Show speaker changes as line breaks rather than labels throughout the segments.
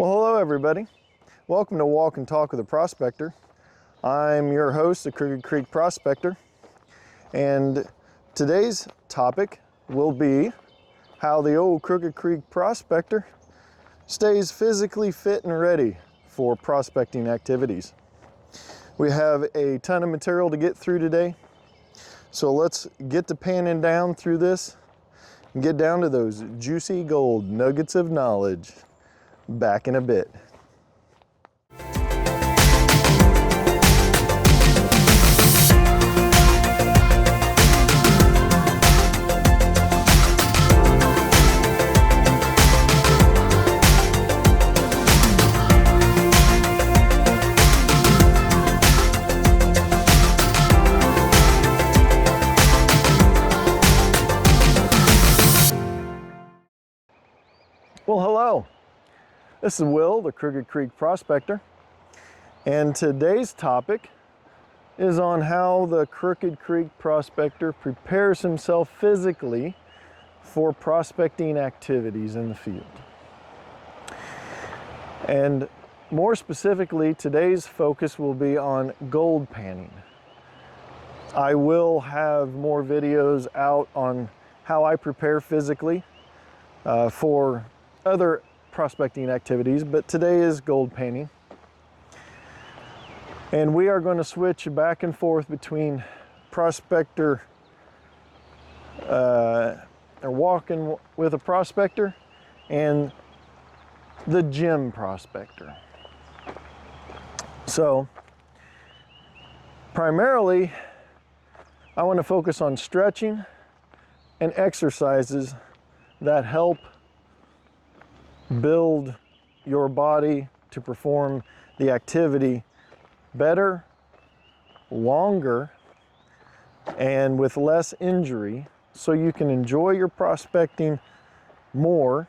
Well, hello everybody. Welcome to Walk and Talk with a Prospector. I'm your host, the Crooked Creek Prospector, and today's topic will be how the old Crooked Creek Prospector stays physically fit and ready for prospecting activities. We have a ton of material to get through today, so let's get to panning down through this and get down to those juicy gold nuggets of knowledge. Back in a bit. Well, hello. This is Will, the Crooked Creek Prospector, and today's topic is on how the Crooked Creek Prospector prepares himself physically for prospecting activities in the field. And more specifically, today's focus will be on gold panning. I will have more videos out on how I prepare physically for other prospecting activities, but today is gold panning. And we are going to switch back and forth between prospector, or walking with a prospector, and the gym prospector. So, primarily, I want to focus on stretching and exercises that help build your body to perform the activity better, longer, and with less injury, so you can enjoy your prospecting more.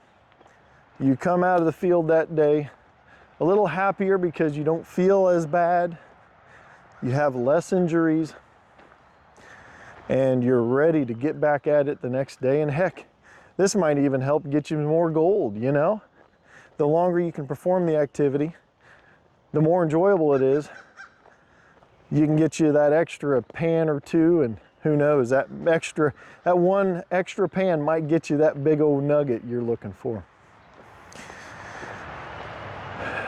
You come out of the field that day a little happier because you don't feel as bad, you have less injuries, and you're ready to get back at it the next day. And heck, this might even help get you more gold, you know? The longer you can perform the activity, the more enjoyable it is. You can get you that extra pan or two, and who knows, that one extra pan might get you that big old nugget you're looking for.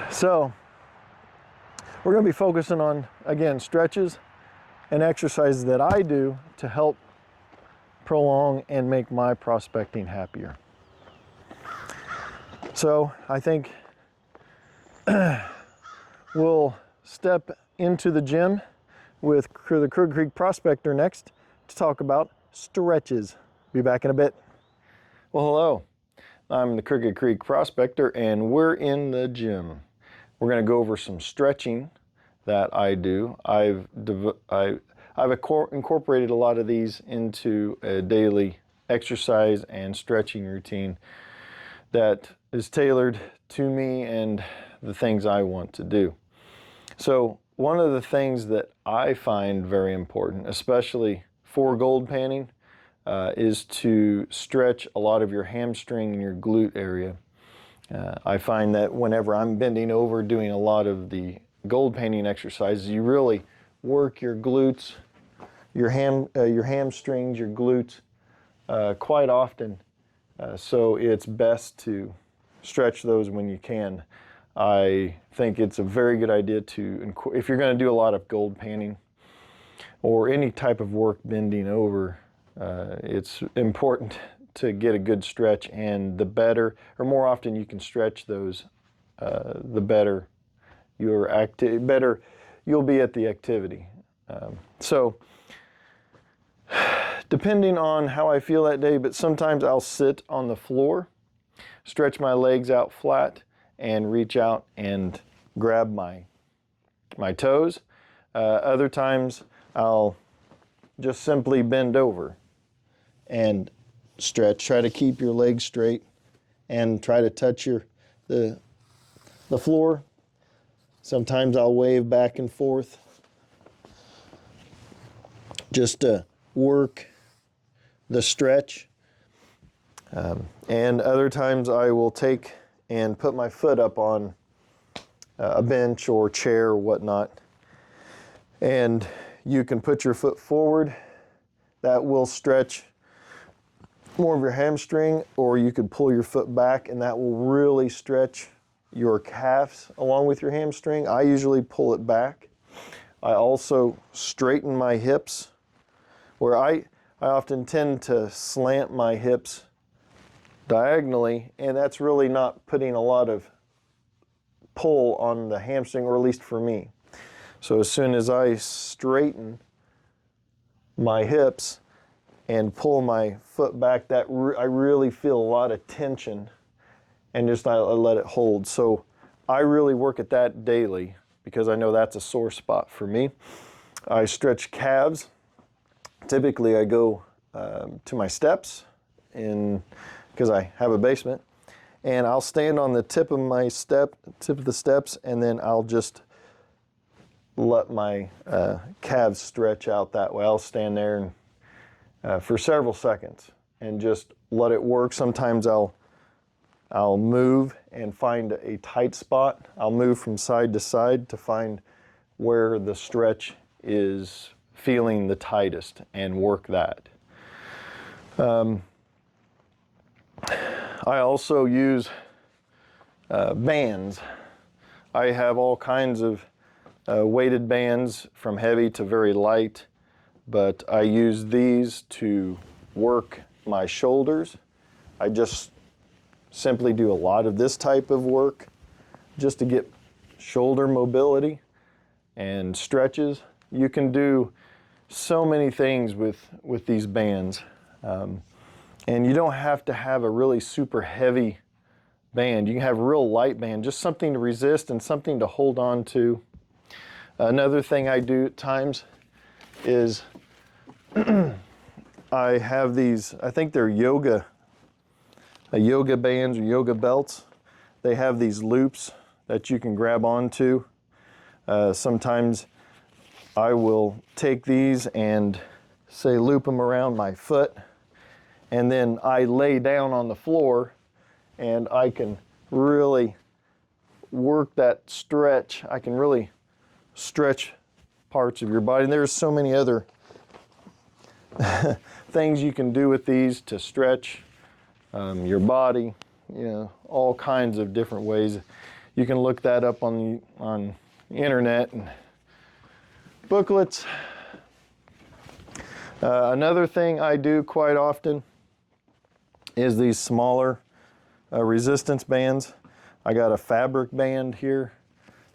So, we're going to be focusing on, again, stretches and exercises that I do to help prolong and make my prospecting happier. So I think we'll step into the gym with the Crooked Creek Prospector next to talk about stretches. Be back in a bit. Well, hello. I'm the Crooked Creek Prospector, and we're in the gym. We're going to go over some stretching that I do. I've incorporated a lot of these into a daily exercise and stretching routine that is tailored to me and the things I want to do. So one of the things that I find very important, especially for gold panning, is to stretch a lot of your hamstring and your glute area. I find that whenever I'm bending over doing a lot of the gold panning exercises, you really work your glutes, your hamstrings, your glutes quite often. So it's best to stretch those when you can. I think it's a very good idea to, if you're going to do a lot of gold panning or any type of work bending over, it's important to get a good stretch, and the better or more often you can stretch those, the better you'll be at the activity. So depending on how I feel that day, but sometimes I'll sit on the floor, stretch my legs out flat, and reach out and grab my toes. Other times I'll just simply bend over and stretch. Try to keep your legs straight and try to touch the floor. Sometimes I'll wave back and forth just to work the stretch. And other times I will take and put my foot up on a bench or chair or whatnot. And you can put your foot forward. That will stretch more of your hamstring, or you could pull your foot back and that will really stretch your calves along with your hamstring. I usually pull it back. I also straighten my hips, where I often tend to slant my hips diagonally, and that's really not putting a lot of pull on the hamstring, or at least for me. So as soon as I straighten my hips and pull my foot back, I really feel a lot of tension, and just I let it hold. So I really work at that daily because I know that's a sore spot for me. I stretch calves. Typically I go to my steps because I have a basement, and I'll stand on the tip of the steps, and then I'll just let my calves stretch out that way. I'll stand there and for several seconds and just let it work. Sometimes I'll move and find a tight spot. I'll move from side to side to find where the stretch is feeling the tightest and work that. I also use bands. I have all kinds of weighted bands from heavy to very light, but I use these to work my shoulders. I just simply do a lot of this type of work just to get shoulder mobility and stretches. You can do so many things with these bands. And you don't have to have a really super heavy band. You can have a real light band, just something to resist and something to hold on to. Another thing I do at times is I have these, I think they're yoga bands or yoga belts. They have these loops that you can grab onto. Sometimes I will take these and say loop them around my foot, and then I lay down on the floor and I can really work that stretch. I can really stretch parts of your body. And there's so many other things you can do with these to stretch your body, all kinds of different ways. You can look that up on the internet and booklets. Another thing I do quite often is these smaller resistance bands. I got a fabric band here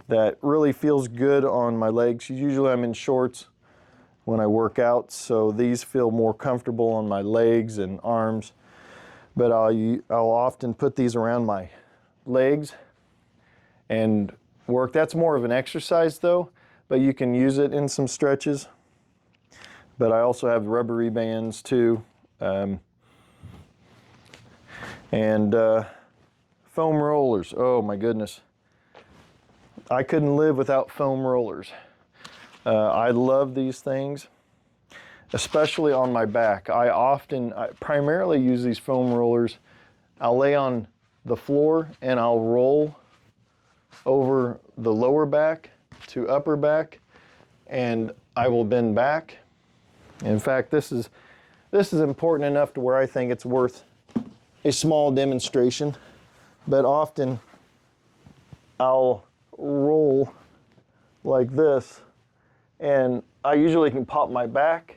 that really feels good on my legs. Usually I'm in shorts when I work out, so these feel more comfortable on my legs and arms. But I'll often put these around my legs and work. That's more of an exercise though, but you can use it in some stretches. But I also have rubbery bands too. And foam rollers. Oh my goodness. I couldn't live without foam rollers. I love these things, especially on my back. I primarily use these foam rollers. I'll lay on the floor and I'll roll over the lower back to upper back, and I will bend back. In fact, this is important enough to where I think it's worth a small demonstration, but often I'll roll like this, and I usually can pop my back,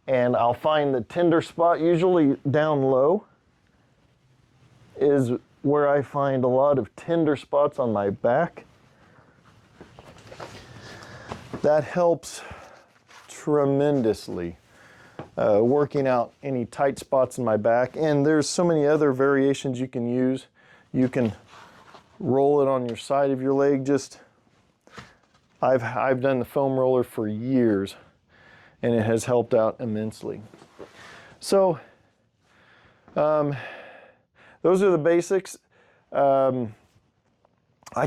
and I'll find the tender spot, usually down low is where I find a lot of tender spots on my back. That helps tremendously working out any tight spots in my back. And there's so many other variations you can use. You can roll it on your side of your leg. I've done the foam roller for years, and it has helped out immensely. So those are the basics. I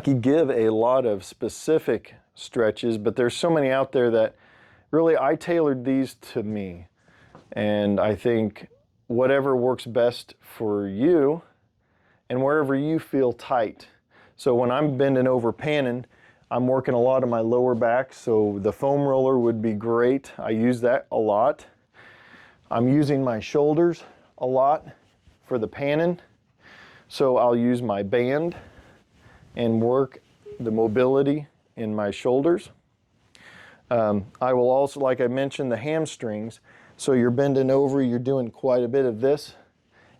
could give a lot of specific stretches, but there's so many out there that really I tailored these to me. And I think whatever works best for you and wherever you feel tight. So when I'm bending over panning, I'm working a lot of my lower back, so the foam roller would be great. I use that a lot. I'm using my shoulders a lot for the panning, so I'll use my band and work the mobility in my shoulders. I will also, like I mentioned, the hamstrings. So you're bending over, you're doing quite a bit of this,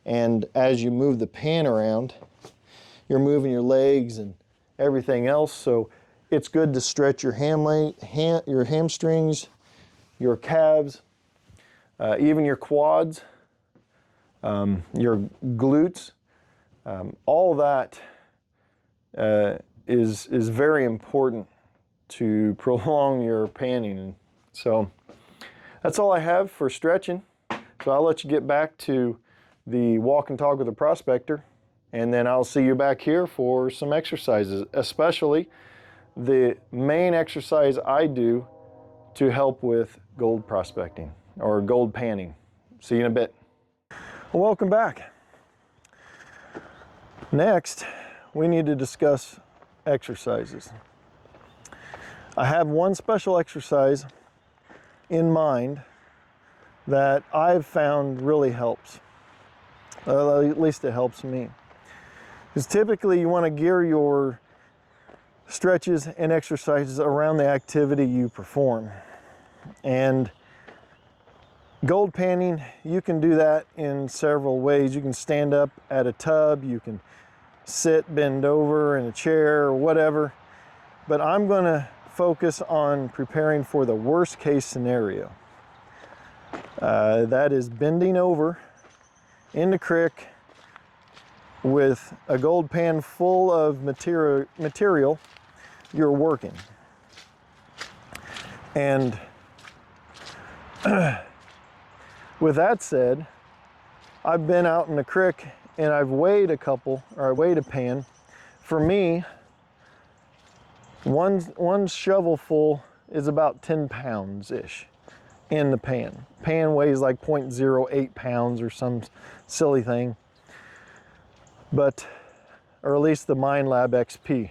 and as you move the pan around, you're moving your legs and everything else. So it's good to stretch your your hamstrings, your calves, even your quads, your glutes. All that is very important to prolong your panning. So that's all I have for stretching. So I'll let you get back to the walk and talk with the prospector, and then I'll see you back here for some exercises, especially the main exercise I do to help with gold prospecting or gold panning. See you in a bit. Well, welcome back. Next, we need to discuss exercises. I have one special exercise in mind that I've found really helps. At least it helps me. Because typically you want to gear your stretches and exercises around the activity you perform. And gold panning, you can do that in several ways. You can stand up at a tub, you can sit, bend over in a chair or whatever. But I'm going to focus on preparing for the worst case scenario. That is bending over in the creek with a gold pan full of material you're working. And with that said, I've been out in the creek and I've weighed a pan. For me, one shovelful is about 10 pounds-ish in the pan. Pan weighs like 0.08 pounds or some silly thing, but, or at least the Mind Lab XP.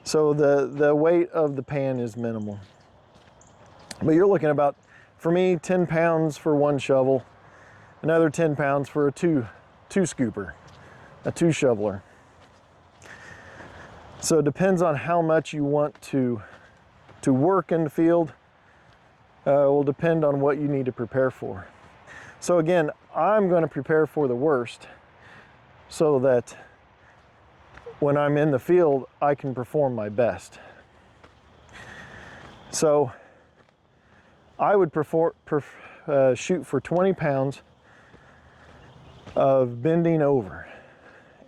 So the weight of the pan is minimal. But you're looking about, for me, 10 pounds for one shovel, another 10 pounds for a two scooper, a two shoveler. So it depends on how much you want to work in the field. Will depend on what you need to prepare for. So again, I'm going to prepare for the worst so that when I'm in the field, I can perform my best. So I would shoot for 20 pounds of bending over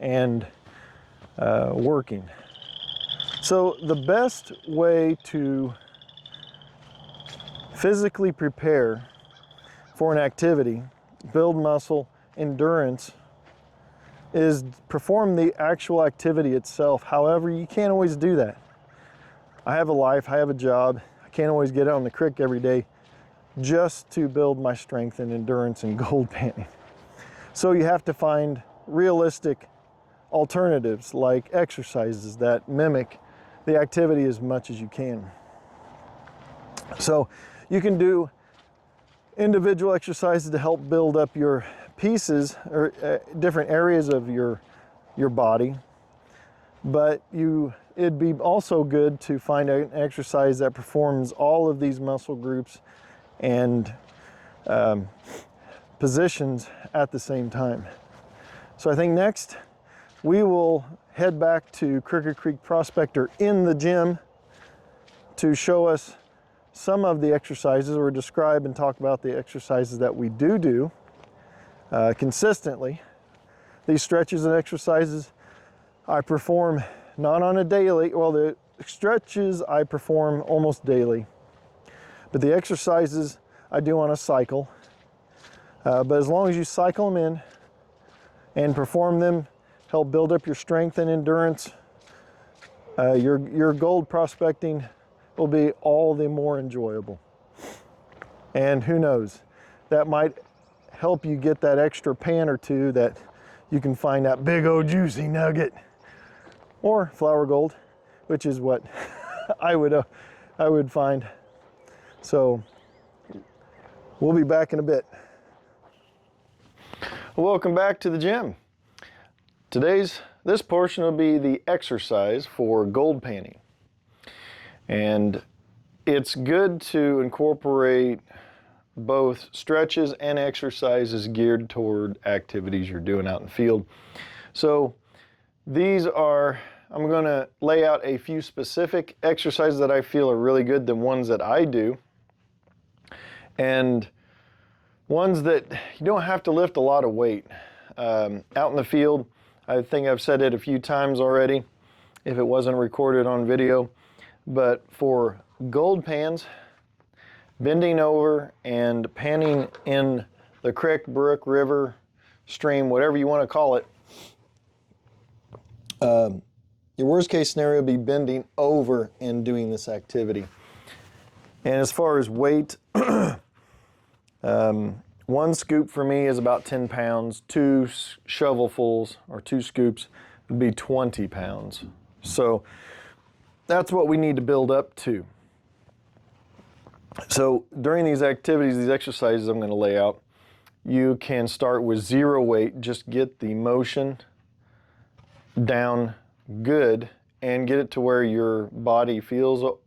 and working. So the best way to physically prepare for an activity, build muscle, endurance, is perform the actual activity itself. However, you can't always do that. I have a life, I have a job, I can't always get out on the creek every day just to build my strength and endurance and gold panning. So you have to find realistic alternatives like exercises that mimic the activity as much as you can. So you can do individual exercises to help build up your pieces or different areas of your body, but it'd be also good to find an exercise that performs all of these muscle groups and positions at the same time. So I think next we will head back to Crooked Creek Prospector in the gym to show us some of the exercises, or describe and talk about the exercises that we do consistently. These stretches and exercises I perform not on a daily, well, the stretches I perform almost daily, but the exercises I do on a cycle. But as long as you cycle them in and perform them, help build up your strength and endurance, your gold prospecting will be all the more enjoyable. And who knows, that might help you get that extra pan or two that you can find that big old juicy nugget, or flour gold, which is what I would find. So we'll be back in a bit. Welcome back to the gym. This portion will be the exercise for gold panning. And it's good to incorporate both stretches and exercises geared toward activities you're doing out in the field. So I'm going to lay out a few specific exercises that I feel are really good, the ones that I do, and ones that you don't have to lift a lot of weight. Out in the field, I think I've said it a few times already, if it wasn't recorded on video, but for gold pans, bending over and panning in the creek, brook, river, stream, whatever you want to call it, your worst case scenario would be bending over and doing this activity. And as far as weight, one scoop for me is about 10 pounds. 2 shovelfuls or 2 scoops would be 20 pounds. So that's what we need to build up to. So during these activities, these exercises I'm going to lay out, you can start with 0 weight, just get the motion down good and get it to where your body feels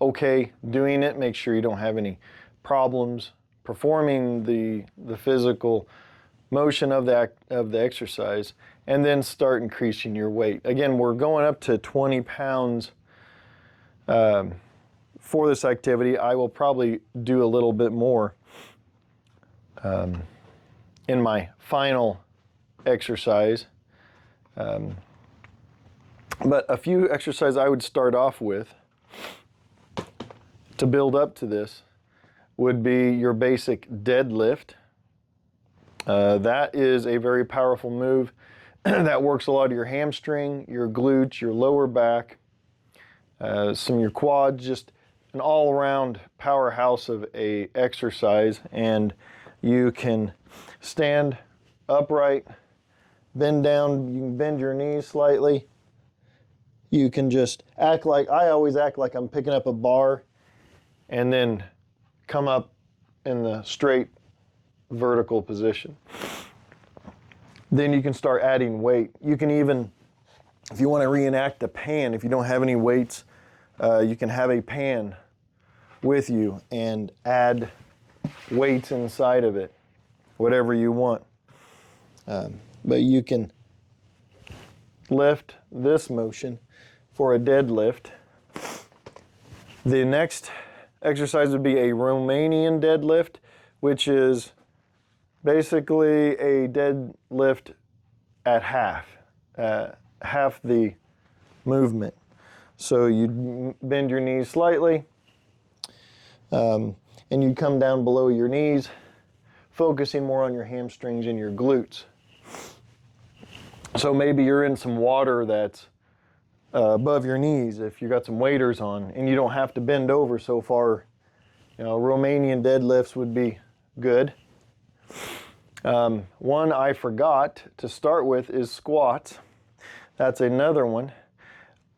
okay doing it. Make sure you don't have any problems performing the physical motion of the exercise, and then start increasing your weight. Again, we're going up to 20 pounds for this activity. I will probably do a little bit more in my final exercise. But a few exercises I would start off with to build up to this would be your basic deadlift. That is a very powerful move that works a lot of your hamstring, your glutes, your lower back, some of your quads, just an all-around powerhouse of a exercise. And you can stand upright, bend down, you can bend your knees slightly. You can just I always act like I'm picking up a bar and then come up in the straight vertical position. Then you can start adding weight. You can even, if you want to reenact a pan, if you don't have any weights, you can have a pan with you and add weights inside of it, whatever you want. But you can lift this motion for a deadlift. The next exercise would be a Romanian deadlift, which is basically a deadlift at half the movement. So you bend your knees slightly, and you come down below your knees, focusing more on your hamstrings and your glutes. So maybe you're in some water that's above your knees if you got some waders on, and you don't have to bend over so far. Romanian deadlifts would be good. One I forgot to start with is squats. That's another one.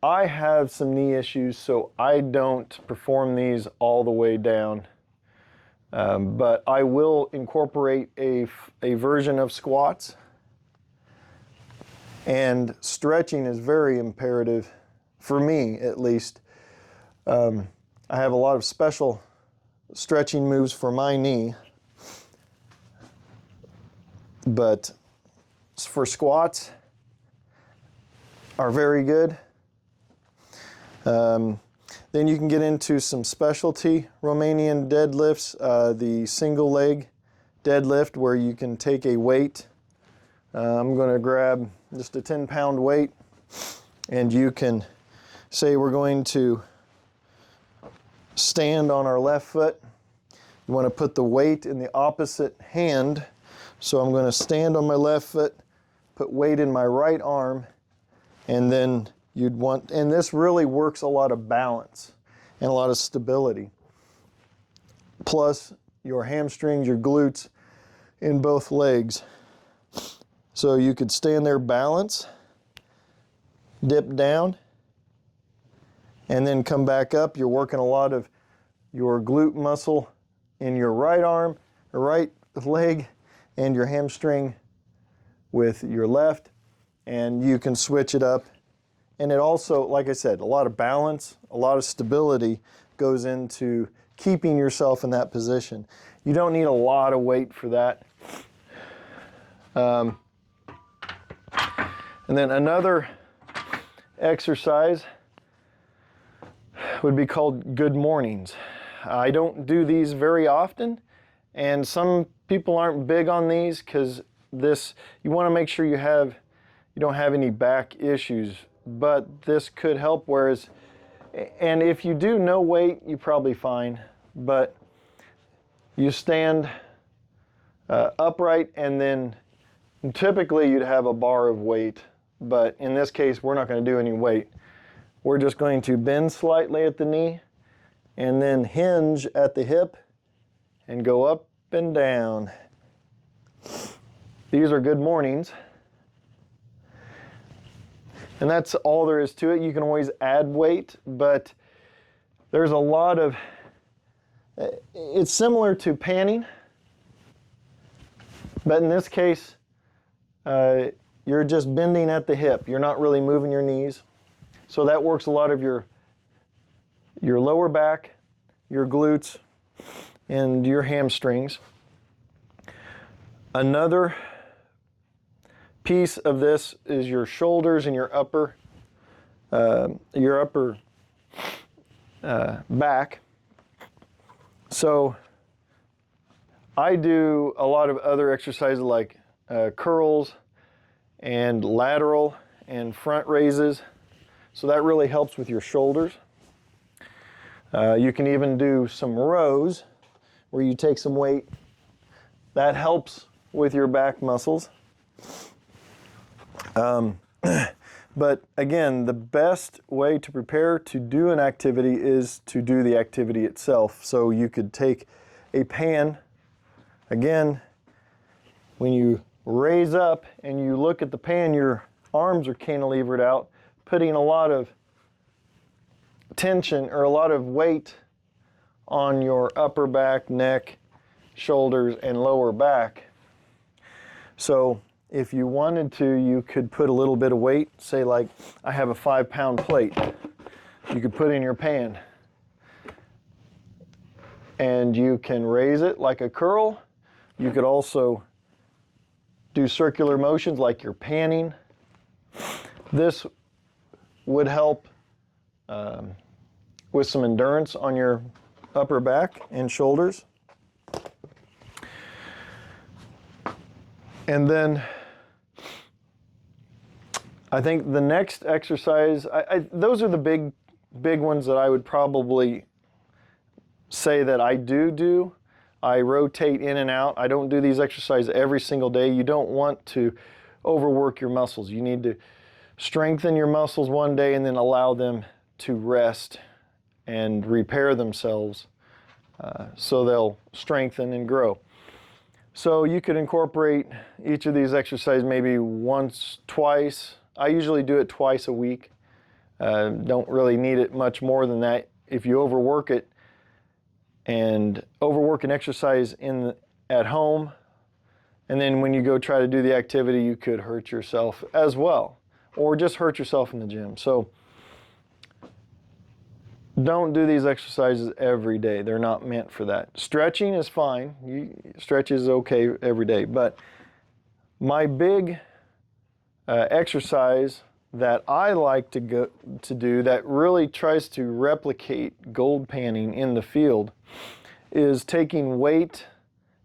I have some knee issues, so I don't perform these all the way down. But I will incorporate a version of squats. And stretching is very imperative, for me at least. I have a lot of special stretching moves for my knee, but for squats are very good. Then you can get into some specialty Romanian deadlifts, the single leg deadlift where you can take a weight. I'm going to grab just a 10-pound weight, and you can say we're going to stand on our left foot. You want to put the weight in the opposite hand. So I'm going to stand on my left foot, put weight in my right arm, and then and this really works a lot of balance and a lot of stability. Plus your hamstrings, your glutes in both legs. So you could stand there, balance, dip down, and then come back up. You're working a lot of your glute muscle in your right arm, or right leg, and your hamstring with your left, and you can switch it up. And it also, like I said, a lot of balance, a lot of stability goes into keeping yourself in that position. You don't need a lot of weight for that. And then another exercise would be called good mornings. I don't do these very often, and some people aren't big on these because you want to make sure you don't have any back issues, but this could help. And if you do no weight, you're probably fine, but you stand upright, and then typically you'd have a bar of weight, but in this case we're not going to do any weight. We're just going to bend slightly at the knee and then hinge at the hip and go up and down. These are good mornings. And that's all there is to it. You can always add weight, but there's a lot of, it's similar to panning, but in this case, you're just bending at the hip. You're not really moving your knees. So that works a lot of your lower back, your glutes, and your hamstrings. Another piece of this is your shoulders and your upper back. So I do a lot of other exercises like curls and lateral and front raises. So that really helps with your shoulders. You can even do some rows where you take some weight. That helps with your back muscles. But again, the best way to prepare to do an activity is to do the activity itself. So you could take a pan. Again, when you raise up and you look at the pan, your arms are cantilevered out, putting a lot of tension or a lot of weight on your upper back, neck, shoulders, and lower back. So if you wanted to, you could put a little bit of weight, say like I have a 5-pound plate, you could put in your pan. And you can raise it like a curl. You could also do circular motions like you're panning. This would help with some endurance on your upper back and shoulders. And then I think the next exercise, those are the big ones that I would probably say that I do. I rotate in and out. I don't do these exercises every single day. You don't want to overwork your muscles. You need to strengthen your muscles one day and then allow them to rest and repair themselves so they'll strengthen and grow. So you could incorporate each of these exercises maybe once, twice. I usually do it twice a week. Don't really need it much more than that. If you overwork it and overwork an exercise at home, and then when you go try to do the activity, you could hurt yourself as well, or just hurt yourself in the gym. So don't do these exercises every day. They're not meant for that. Stretching is fine. Stretch is okay every day. But my big exercise that I like to do that really tries to replicate gold panning in the field is taking weight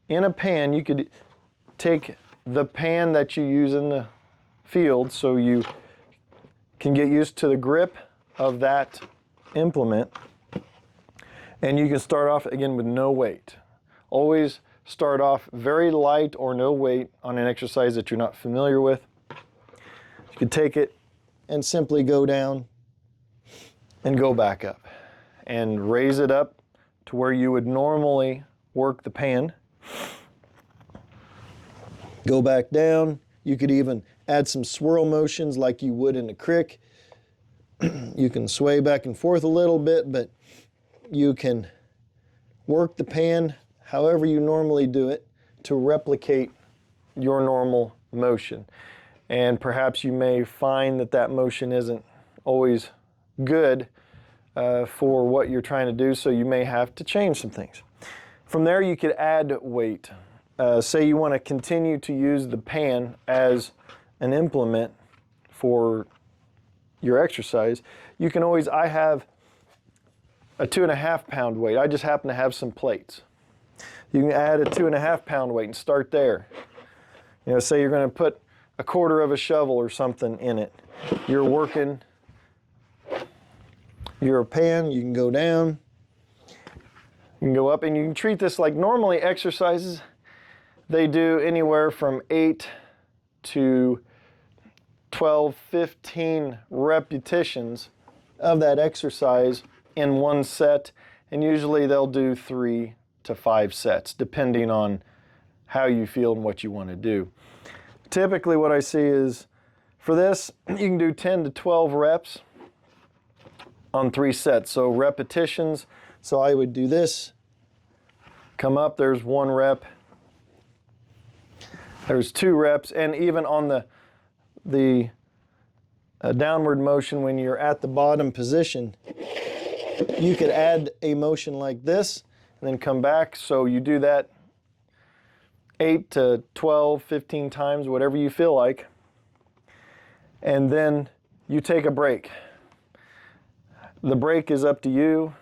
in a pan. You could take the pan that you use in the field so you can get used to the grip of that implement, and you can start off again with no weight. Always start off very light or no weight on an exercise that you're not familiar with. You can take it and simply go down and go back up and raise it up to where you would normally work the pan. Go back down. You could even add some swirl motions like you would in a crick. You can sway back and forth a little bit, but you can work the pan however you normally do it to replicate your normal motion. And perhaps you may find that that motion isn't always good for what you're trying to do, so you may have to change some things. From there, you could add weight. Say you want to continue to use the pan as an implement for your exercise. You can always, I have a 2.5 pound weight. I just happen to have some plates. You can add a 2.5 pound weight and start there. You know, say you're going to put a quarter of a shovel or something in it. You're working your pan, you can go down, you can go up, and you can treat this like normally exercises. They do anywhere from 8 to 12, 15 repetitions of that exercise in one set, and usually they'll do 3 to 5 sets, depending on how you feel and what you want to do. Typically what I see is, for this, you can do 10 to 12 reps on 3 sets, so repetitions. So I would do this, come up, there's 1 rep, there's 2 reps, and even on the downward motion, when you're at the bottom position, you could add a motion like this and then come back. So you do that 8 to 12, 15 times, whatever you feel like, and then you take a break. The break is up to you,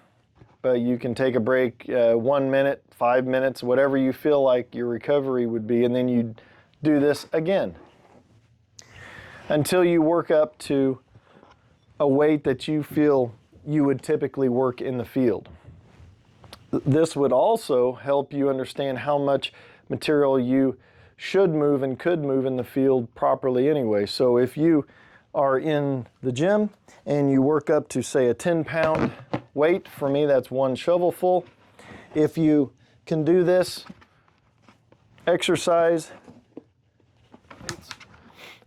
but you can take a break 1 minute, 5 minutes, whatever you feel like your recovery would be, and then you do this again until you work up to a weight that you feel you would typically work in the field. This would also help you understand how much material you should move and could move in the field properly anyway. So if you are in the gym and you work up to, say, a 10-pound weight, for me that's 1 shovelful. If you can do this exercise,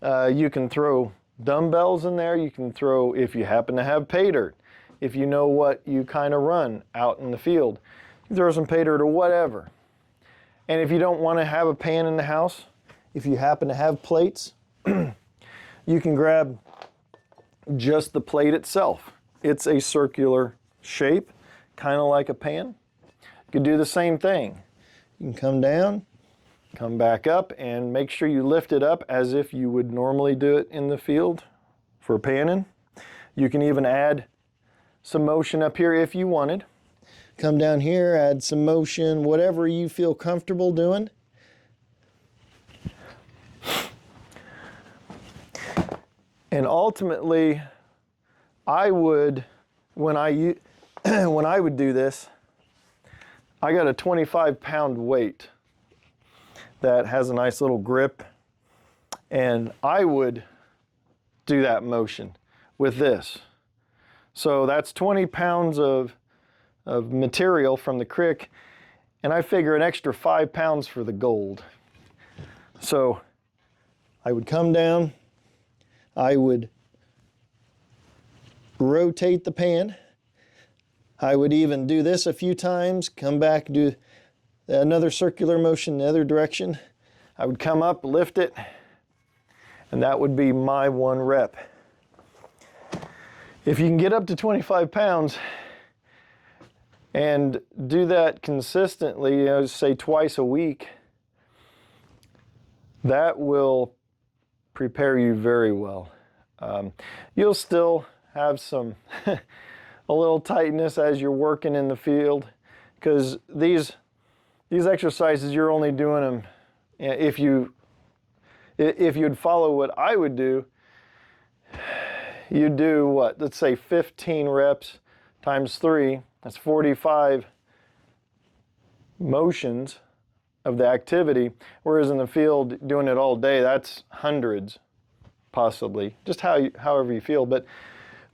you can throw dumbbells in there. You can throw, if you happen to have pay dirt, if you know what you kind of run out in the field, you throw some pay dirt or whatever. And if you don't want to have a pan in the house, if you happen to have plates, you can grab just the plate itself. It's a circular shape, kind of like a pan. You could do the same thing. You can come down, come back up, and make sure you lift it up as if you would normally do it in the field for panning. You can even add some motion up here if you wanted. Come down here, add some motion, whatever you feel comfortable doing. And ultimately, I would, when I would do this, I got a 25-pound weight that has a nice little grip, and I would do that motion with this. So that's 20 pounds of material from the crick, and I figure an extra 5 pounds for the gold. So I would come down, I would rotate the pan, I would even do this a few times, come back, do another circular motion in the other direction. I would come up, lift it, and that would be my 1 rep. If you can get up to 25 pounds and do that consistently, say twice a week, that will prepare you very well. You'll still have some a little tightness as you're working in the field, because these exercises, you're only doing them if you'd follow what I would do. You do what? Let's say 15 reps times 3. That's 45 motions of the activity. Whereas in the field, doing it all day, that's hundreds, possibly. Just however you feel. But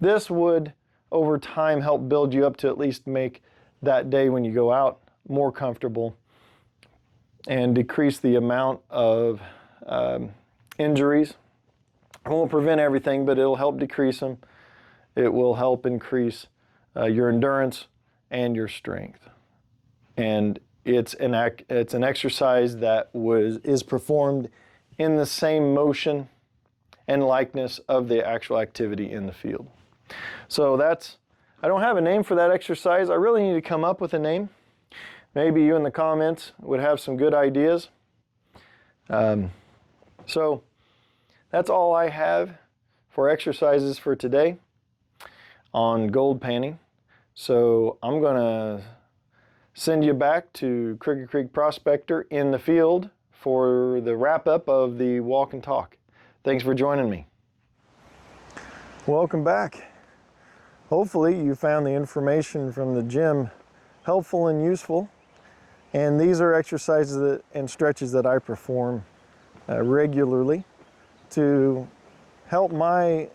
this would, over time, help build you up to at least make that day when you go out more comfortable and decrease the amount of injuries. It won't prevent everything, but it'll help decrease them. It will help increase your endurance and your strength. And it's an exercise that is performed in the same motion and likeness of the actual activity in the field. So I don't have a name for that exercise. I really need to come up with a name. Maybe you in the comments would have some good ideas. So that's all I have for exercises for today on gold panning. So I'm going to send you back to Crooked Creek Prospector in the field for the wrap-up of the walk and talk. Thanks for joining me. Welcome back. Hopefully you found the information from the gym helpful and useful. And these are exercises and stretches that I perform regularly to help my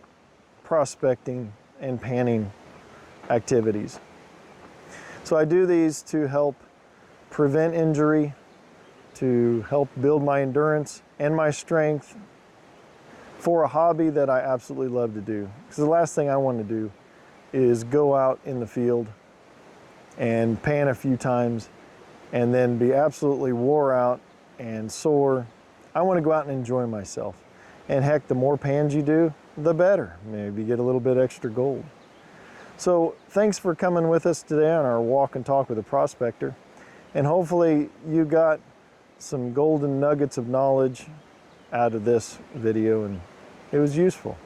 prospecting and panning activities. So I do these to help prevent injury, to help build my endurance and my strength for a hobby that I absolutely love to do. Because the last thing I want to do is go out in the field and pan a few times and then be absolutely wore out and sore. I want to go out and enjoy myself. And heck, the more pans you do, the better. Maybe get a little bit extra gold. So thanks for coming with us today on our walk and talk with a prospector. And hopefully you got some golden nuggets of knowledge out of this video and it was useful.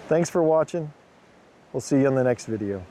Thanks for watching. We'll see you in the next video.